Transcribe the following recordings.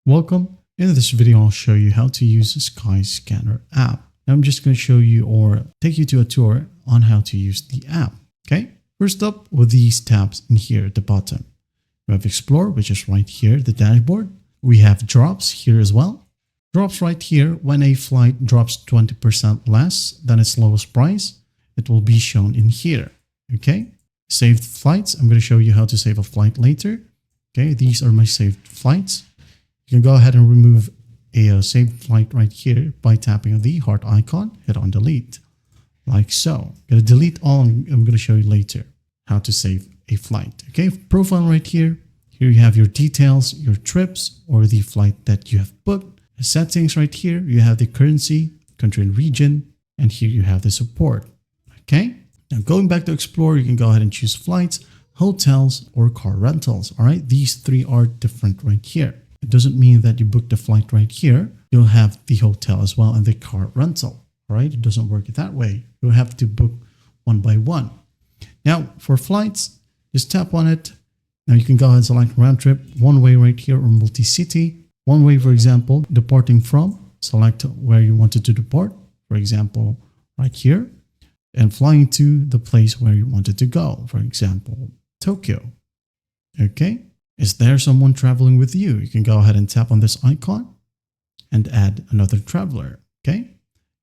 Welcome. In this video, I'll show you how to use the Skyscanner app. Now, I'm just going to show you or take you to a tour on how to use the app. Okay. First up, with these tabs in here at the bottom, we have Explore, which is right here, the dashboard. We have Drops here as well. Drops right here, when a flight drops 20% less than its lowest price, it will be shown in here. Okay. Saved flights. I'm going to show you how to save a flight later. Okay. These are my saved flights. You can go ahead and remove a saved flight right here by tapping on the heart icon, hit on delete, like so. I'm going to delete all, and I'm going to show you later how to save a flight. Okay, profile right here. Here you have your details, your trips, or the flight that you have booked. Settings right here, you have the currency, country and region, and here you have the support. Okay, now going back to Explore, you can go ahead and choose flights, hotels, or car rentals. All right, these three are different right here. It doesn't mean that you booked a flight right here, you'll have the hotel as well and the car rental. All right, it doesn't work that way. You'll have to book one by one. Now, for flights, just tap on it. Now you can go ahead and select round trip, one way right here, or multi-city. One way, for example, departing from, select where you wanted to depart, for example, right here, and flying to the place where you wanted to go, for example, Tokyo. Okay. Is there someone traveling with you? You can go ahead and tap on this icon and add another traveler. Okay.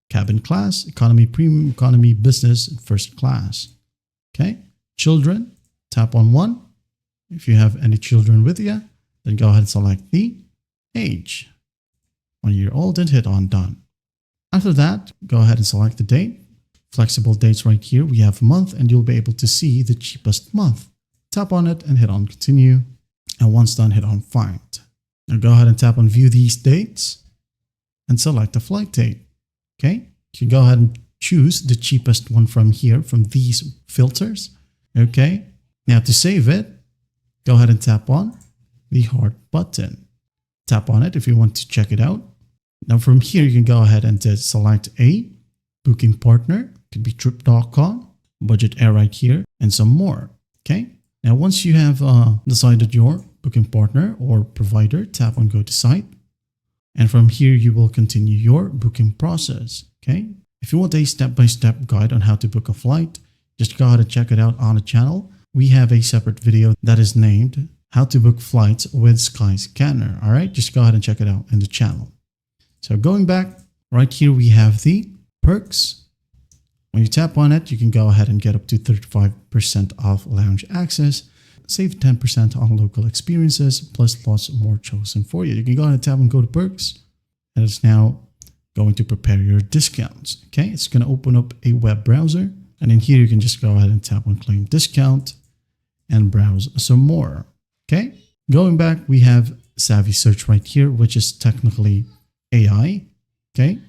Cabin class, economy, premium, economy, business, and first class. Okay. Children, tap on one. If you have any children with you, then go ahead and select the age, 1 year old, and hit on done. After that, go ahead and select the date. Flexible dates right here. We have month, and you'll be able to see the cheapest month. Tap on it and hit on continue. And once done, hit on find. Now go ahead and tap on view these dates and select the flight date. Okay. You can go ahead and choose the cheapest one from here, from these filters. Okay. Now to save it, go ahead and tap on the heart button. Tap on it if you want to check it out. Now from here, you can go ahead and select a booking partner. It could be trip.com, budget air right here, and some more. Okay. Now, once you have decided your booking partner or provider, tap on go to site. And from here, you will continue your booking process. Okay. If you want a step-by-step guide on how to book a flight, just go ahead and check it out on the channel. We have a separate video that is named How to Book Flights with Skyscanner. All right. Just go ahead and check it out in the channel. So going back right here, we have the perks. When you tap on it, you can go ahead and get up to 35% off lounge access, save 10% on local experiences, plus lots more chosen for you. You can go ahead and tap and go to perks, and it's now going to prepare your discounts. Okay, it's going to open up a web browser, and in here you can just go ahead and tap on claim discount and browse some more. Okay, going back, we have Savvy Search right here, which is technically AI. Okay.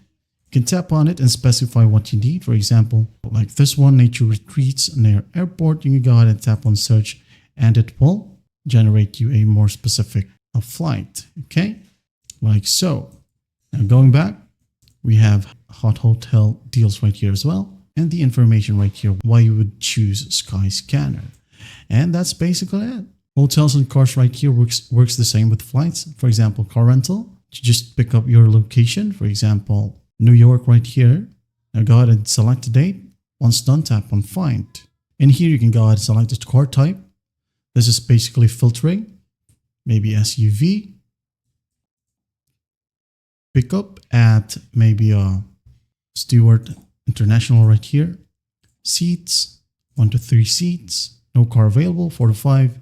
You can tap on it and specify what you need. For example, like this one, nature retreats near airport. You can go ahead and tap on search and it will generate you a more specific flight. Okay, like so. Now going back, we have hot hotel deals right here as well. And the information right here, why you would choose Skyscanner. And that's basically it. Hotels and cars right here works the same with flights. For example, car rental, you just pick up your location. For example, New York right here. Now go ahead and select the date. Once done, tap on find. In here, you can go ahead and select the car type. This is basically filtering, maybe SUV. Pick up at maybe a Stewart International right here. Seats, 1 to 3 seats. No car available, 4 to 5.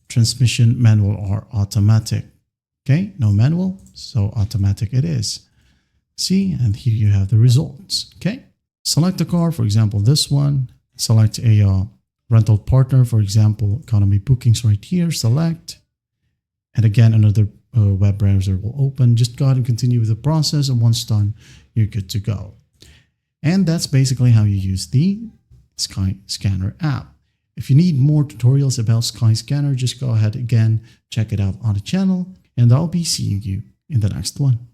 Transmission, manual or automatic. Okay, no manual, so automatic it is. See, and here you have the results. Okay, select a car, for example, this one. Select a rental partner, for example, economy bookings right here. Select, and again, another web browser will open. Just go ahead and continue with the process, and once done, you're good to go. And that's basically how you use the Skyscanner app. If you need more tutorials about Skyscanner, just go ahead again, check it out on the channel, and I'll be seeing you in the next one.